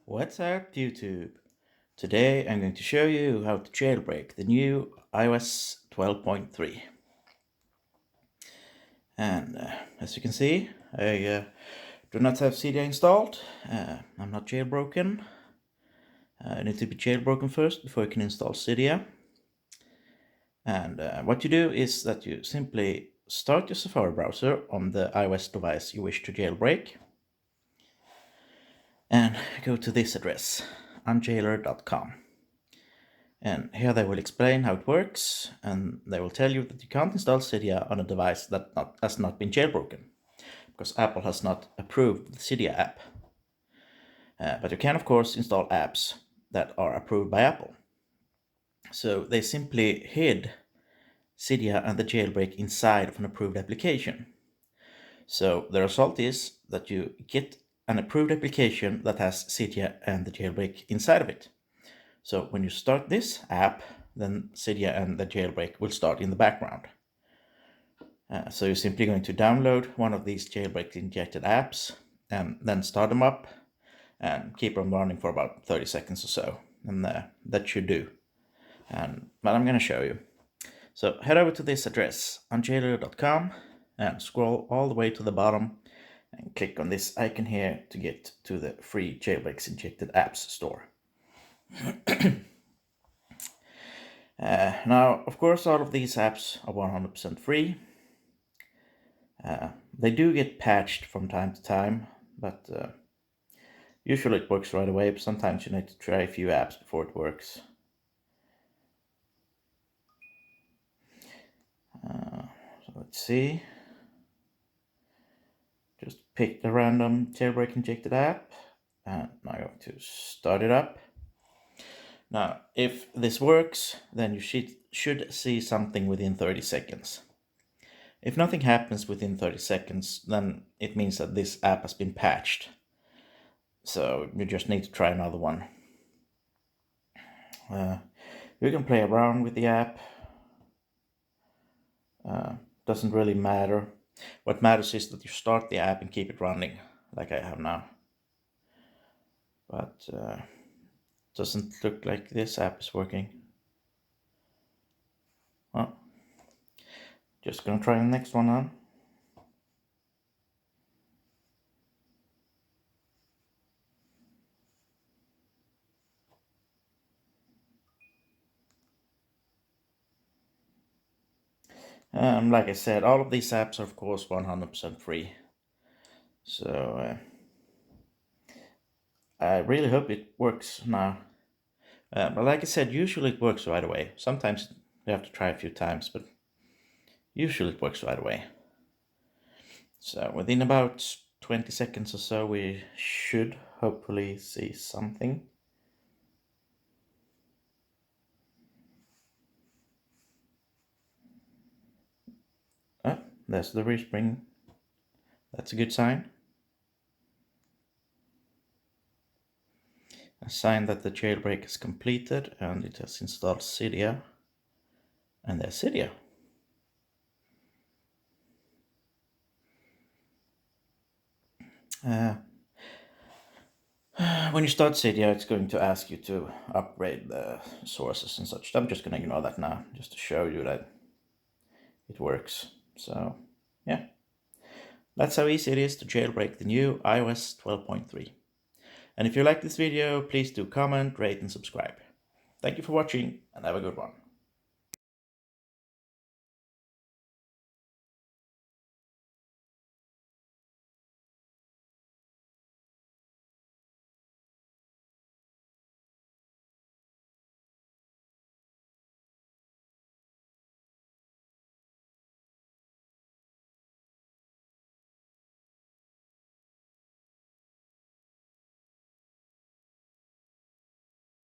What's up, YouTube? Today I'm going to show you how to jailbreak the new iOS 12.3. And as you can see, I do not have Cydia installed. I'm not jailbroken. I need to be jailbroken first before you can install Cydia. And what you do is that you simply start your Safari browser on the iOS device you wish to jailbreak. And go to this address, untethered.com. And here they will explain how it works, and they will tell you that you can't install Cydia on a device that has not been jailbroken, because Apple has not approved the Cydia app. But you can, of course, install apps that are approved by Apple. So they simply hid Cydia and the jailbreak inside of an approved application. So the result is that you get an approved application that has Cydia and the jailbreak inside of it. So when you start this app, then Cydia and the jailbreak will start in the background. So you're simply going to download one of these jailbreak injected apps and then start them up and keep them running for about 30 seconds or so. And that should do. But I'm going to show you. So head over to this address, untethered.com, and scroll all the way to the bottom and click on this icon here to get to the free jailbreaks injected apps store. Now, of course, all of these apps are 100% free. They do get patched from time to time, but usually it works right away, but sometimes you need to try a few apps before it works. So let's see. Just pick the random jailbreak injected app, and now I'm going to start it up. Now, if this works, then you should see something within 30 seconds. If nothing happens within 30 seconds, then it means that this app has been patched. So you just need to try another one. You can play around with the app. Doesn't really matter. What matters is that you start the app and keep it running, like I have now. But doesn't look like this app is working. Well, just gonna try the next one on. Like I said, all of these apps are of course 100% free. So I really hope it works now. But like I said, usually it works right away. Sometimes you have to try a few times, but usually it works right away. So within about 20 seconds or so, we should hopefully see something. Oh, there's the respring. That's a good sign. A sign that the jailbreak is completed and it has installed Cydia. And there's Cydia. When you start Cydia, it's going to ask you to upgrade the sources and such. I'm just going to ignore that now, just to show you that it works. So, yeah. That's how easy it is to jailbreak the new iOS 12.3. And if you like this video, please do comment, rate, and subscribe. Thank you for watching, and have a good one.